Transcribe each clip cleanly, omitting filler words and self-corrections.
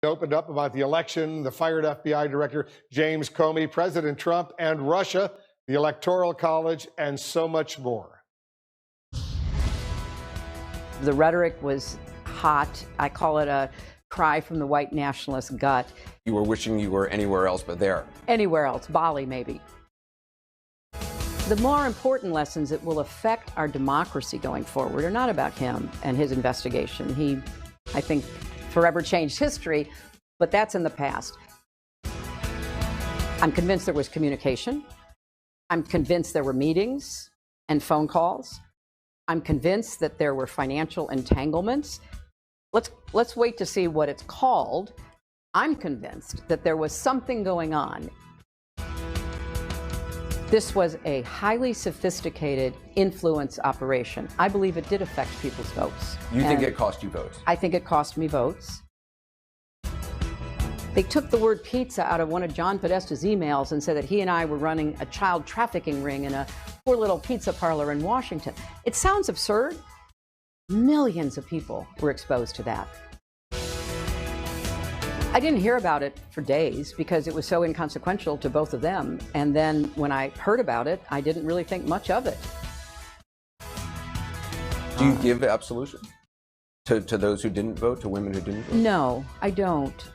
Opened up about the election, the fired FBI director James Comey, President Trump and Russia, the Electoral College, and so much more. The rhetoric was hot. I call it a cry from the white nationalist gut. You were wishing you were anywhere else but there. Anywhere else, Bali maybe. The more important lessons that will affect our democracy going forward are not about him and his investigation. He, I think, forever changed history, but that's in the past. I'm convinced there was communication. I'm convinced there were meetings and phone calls. I'm convinced that there were financial entanglements. Let's wait to see what it's called. I'm convinced that there was something going on. This was a highly sophisticated influence operation. I believe it did affect people's votes. You think it cost you votes? I think it cost me votes. They took the word pizza out of one of John Podesta's emails and said that he and I were running a child trafficking ring in a poor little pizza parlor in Washington. It sounds absurd. Millions of people were exposed to that. I didn't hear about it for days because it was so inconsequential to both of them. And then when I heard about it, I didn't really think much of it. Do you give absolution to those who didn't vote, to women who didn't vote? No, I don't.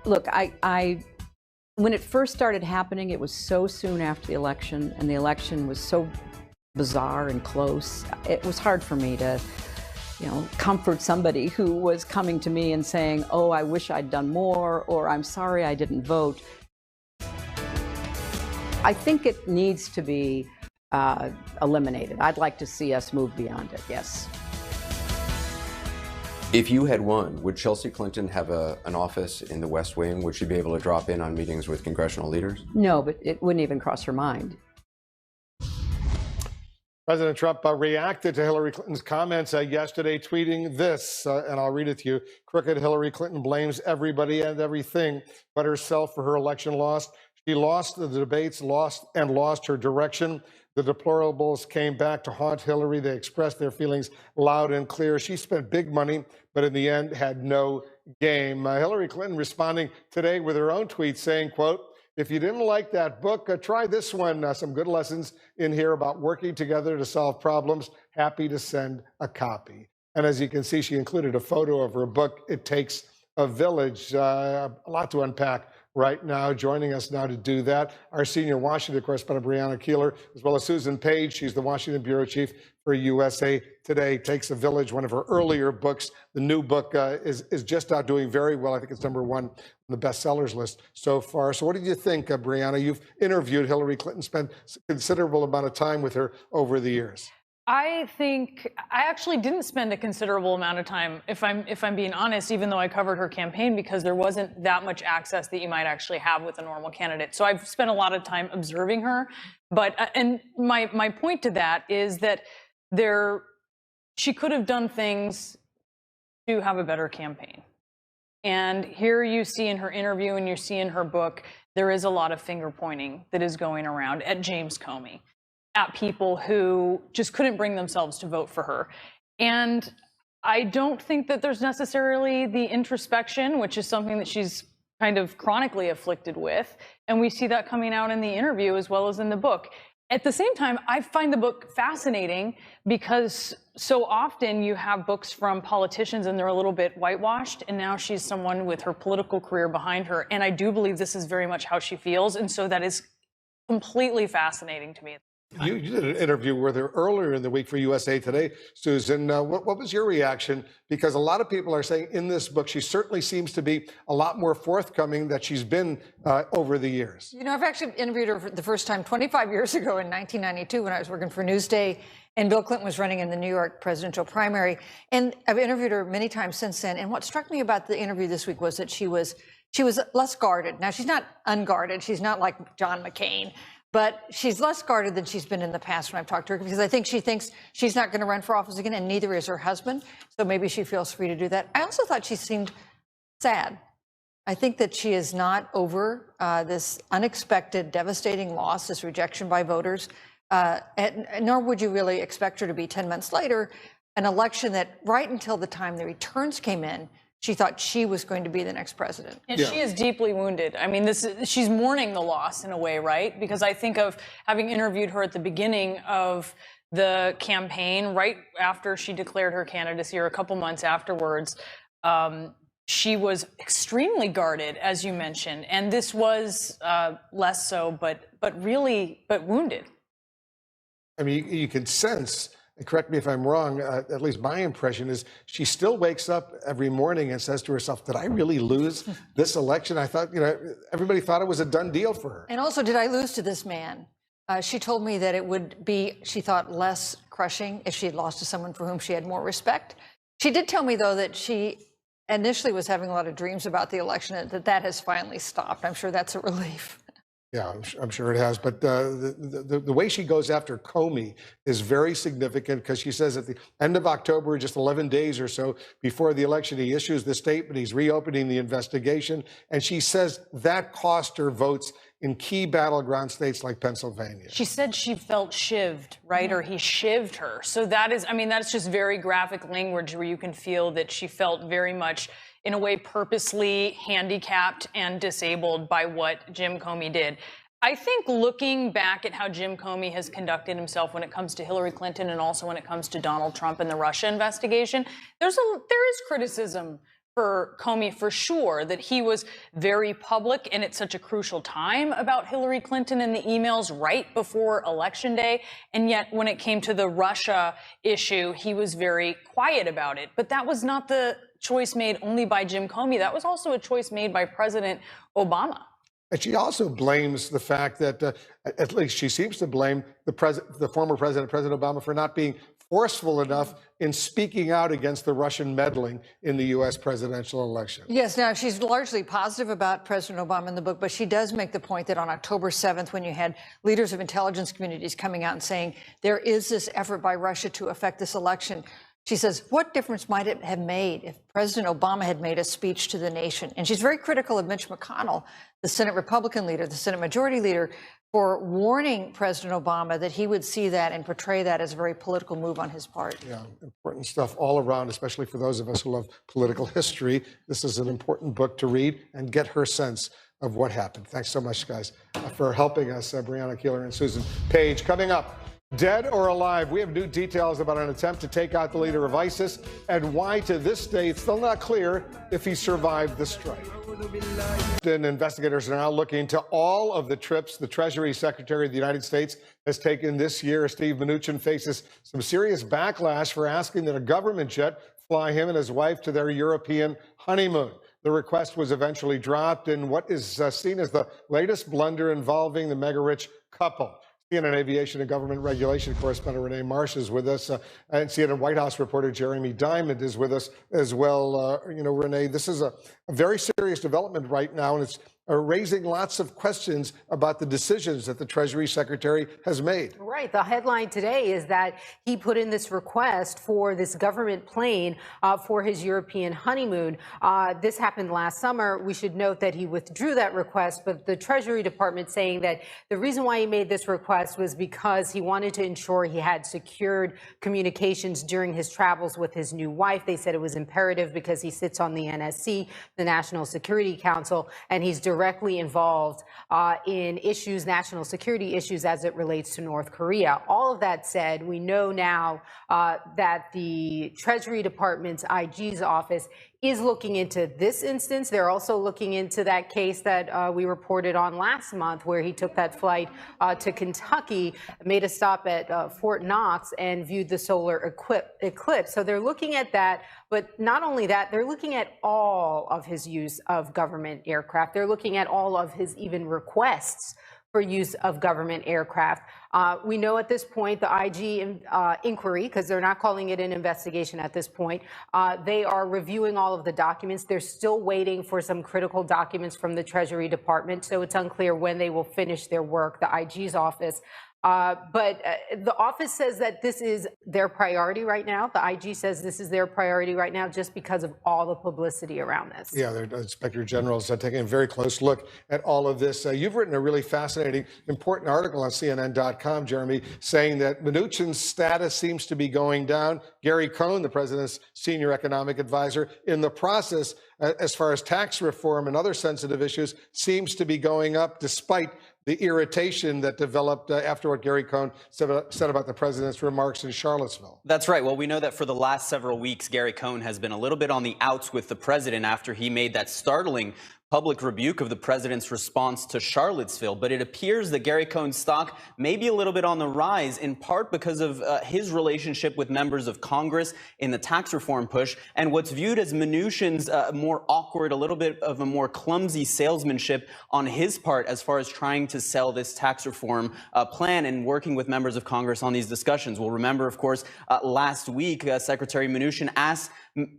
Look, when it first started happening, it was so soon after the election, and the election was so bizarre and close. It was hard for me to, comfort somebody who was coming to me and saying, oh, I wish I'd done more, or I'm sorry I didn't vote. I think it needs to be eliminated. I'd like to see us move beyond it, yes. If you had won, would Chelsea Clinton have an office in the West Wing? Would she be able to drop in on meetings with congressional leaders? No, but it wouldn't even cross her mind. President Trump reacted to Hillary Clinton's comments yesterday, tweeting this, and I'll read it to you. Crooked Hillary Clinton blames everybody and everything but herself for her election loss. She lost the debates, lost her direction. The deplorables came back to haunt Hillary. They expressed their feelings loud and clear. She spent big money, but in the end had no game. Hillary Clinton responding today with her own tweet saying, quote, if you didn't like that book, try this one. Some good lessons in here about working together to solve problems. Happy to send a copy. And as you can see, she included a photo of her book, It Takes a Village. A lot to unpack right now. Joining us now to do that, our senior Washington correspondent, Brianna Keilar, as well as Susan Page. She's the Washington bureau chief for USA Today. Takes a Village, one of her earlier books. The new book is just out doing very well. I think it's #1 on the bestsellers list so far. So what did you think, Brianna? You've interviewed Hillary Clinton, spent a considerable amount of time with her over the years. I think I actually didn't spend a considerable amount of time, if I'm being honest, even though I covered her campaign, because there wasn't that much access that you might actually have with a normal candidate. So I've spent a lot of time observing her. But and my point to that is that she could have done things to have a better campaign. And here you see in her interview and you see in her book, there is a lot of finger pointing that is going around at James Comey, at people who just couldn't bring themselves to vote for her. And I don't think that there's necessarily the introspection, which is something that she's kind of chronically afflicted with. And we see that coming out in the interview as well as in the book. At the same time, I find the book fascinating because so often you have books from politicians and they're a little bit whitewashed, and now she's someone with her political career behind her. And I do believe this is very much how she feels. And so that is completely fascinating to me. You did an interview with her earlier in the week for USA Today, Susan. What was your reaction? Because a lot of people are saying in this book, she certainly seems to be a lot more forthcoming than she's been over the years. I've actually interviewed her for the first time 25 years ago in 1992 when I was working for Newsday and Bill Clinton was running in the New York presidential primary. And I've interviewed her many times since then. And what struck me about the interview this week was that she was less guarded. Now, she's not unguarded. She's not like John McCain. But she's less guarded than she's been in the past when I've talked to her, because I think she thinks she's not going to run for office again, and neither is her husband. So maybe she feels free to do that. I also thought she seemed sad. I think that she is not over this unexpected, devastating loss, this rejection by voters, nor would you really expect her to be 10 months later, an election that right until the time the returns came in, she thought she was going to be the next president. And she is deeply wounded. I mean, she's mourning the loss in a way, right? Because I think of having interviewed her at the beginning of the campaign, right after she declared her candidacy, or a couple months afterwards. She was extremely guarded, as you mentioned, and this was less so, but wounded. I mean, you can sense, and correct me if I'm wrong, at least my impression is she still wakes up every morning and says to herself, did I really lose this election? I thought, everybody thought it was a done deal for her. And also, did I lose to this man? She told me that it would be, she thought, less crushing if she had lost to someone for whom she had more respect. She did tell me, though, that she initially was having a lot of dreams about the election, and that has finally stopped. I'm sure that's a relief. Yeah, I'm sure it has. But the way she goes after Comey is very significant, because she says at the end of October, just 11 days or so before the election, he issues the statement, he's reopening the investigation. And she says that cost her votes in key battleground states like Pennsylvania. She said she felt shivved, right? Or he shivved her. So that is, I mean, that's just very graphic language where you can feel that she felt very much, in a way, purposely handicapped and disabled by what Jim Comey did. I think looking back at how Jim Comey has conducted himself when it comes to Hillary Clinton and also when it comes to Donald Trump and the Russia investigation, there is criticism for Comey, for sure, that he was very public and at such a crucial time about Hillary Clinton and the emails right before Election Day. And yet when it came to the Russia issue, he was very quiet about it. But that was not the choice made only by Jim Comey. That was also a choice made by President Obama. And she also blames the fact that, at least she seems to blame the former president, President Obama, for not being forceful enough in speaking out against the Russian meddling in the U.S. presidential election. Yes, now she's largely positive about President Obama in the book, but she does make the point that on October 7th, when you had leaders of intelligence communities coming out and saying there is this effort by Russia to affect this election, she says, what difference might it have made if President Obama had made a speech to the nation? And she's very critical of Mitch McConnell, the Senate Republican leader, the Senate Majority Leader, for warning President Obama that he would see that and portray that as a very political move on his part. Yeah, important stuff all around, especially for those of us who love political history. This is an important book to read and get her sense of what happened. Thanks so much, guys, for helping us, Brianna Keilar and Susan Page. Coming up, dead or alive, we have new details about an attempt to take out the leader of ISIS and why, to this day, it's still not clear if he survived the strike. And investigators are now looking into all of the trips the Treasury Secretary of the United States has taken this year. Steve Mnuchin faces some serious backlash for asking that a government jet fly him and his wife to their European honeymoon. The request was eventually dropped in what is seen as the latest blunder involving the mega-rich couple. CNN aviation and government regulation correspondent Renee Marsh is with us, and CNN White House reporter Jeremy Diamond is with us as well. Renee, this is a very serious development right now, and it's raising lots of questions about the decisions that the Treasury Secretary has made. Right. The headline today is that he put in this request for this government plane for his European honeymoon. This happened last summer. We should note that he withdrew that request, but the Treasury Department saying that the reason why he made this request was because he wanted to ensure he had secured communications during his travels with his new wife. They said it was imperative because he sits on the NSC, the National Security Council, and he's directly involved in issues, national security issues, as it relates to North Korea. All of that said, we know now that the Treasury Department's IG's office is looking into this instance. They're also looking into that case that we reported on last month, where he took that flight to Kentucky, made a stop at Fort Knox, and viewed the solar eclipse. So they're looking at that. But not only that, they're looking at all of his use of government aircraft. They're looking at all of his even requests for use of government aircraft. We know at this point the IG inquiry, because they're not calling it an investigation at this point, they are reviewing all of the documents. They're still waiting for some critical documents from the Treasury Department, so it's unclear when they will finish their work, the IG's office. But the office says that this is their priority right now. The IG says this is their priority right now just because of all the publicity around this. Yeah, the Inspector General is taking a very close look at all of this. You've written a really fascinating, important article on CNN.com, Jeremy, saying that Mnuchin's status seems to be going down. Gary Cohn, the president's senior economic advisor, in the process, as far as tax reform and other sensitive issues, seems to be going up despite the irritation that developed after what Gary Cohn said about the president's remarks in Charlottesville. That's right. Well, we know that for the last several weeks, Gary Cohn has been a little bit on the outs with the president after he made that startling public rebuke of the president's response to Charlottesville. But it appears that Gary Cohn's stock may be a little bit on the rise, in part because of his relationship with members of Congress in the tax reform push, and what's viewed as Mnuchin's more awkward, a little bit of a more clumsy salesmanship on his part as far as trying to sell this tax reform plan and working with members of Congress on these discussions. We'll remember, of course, last week, Secretary Mnuchin asked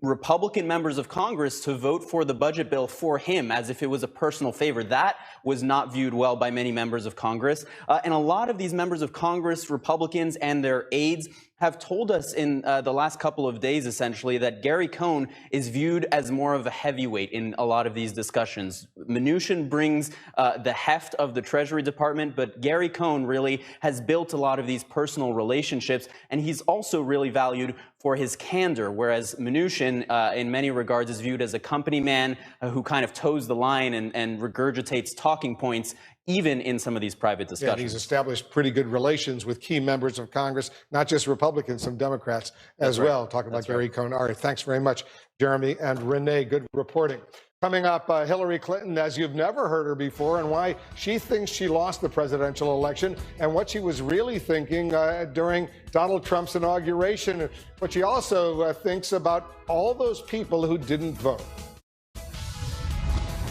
Republican members of Congress to vote for the budget bill for him as if it was a personal favor. That was not viewed well by many members of Congress. And a lot of these members of Congress, Republicans and their aides, have told us in the last couple of days, essentially, that Gary Cohn is viewed as more of a heavyweight in a lot of these discussions. Mnuchin brings the heft of the Treasury Department, but Gary Cohn really has built a lot of these personal relationships, and he's also really valued for his candor, whereas Mnuchin, in many regards, is viewed as a company man who kind of toes the line and regurgitates talking points, even in some of these private discussions. Yeah, he's established pretty good relations with key members of Congress, not just Republicans, some Democrats as well. Talking about Gary Cohn. All right, thanks very much, Jeremy and Renee. Good reporting. Coming up, Hillary Clinton, as you've never heard her before, and why she thinks she lost the presidential election, and what she was really thinking during Donald Trump's inauguration, what she also thinks about all those people who didn't vote.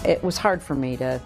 It was hard for me to,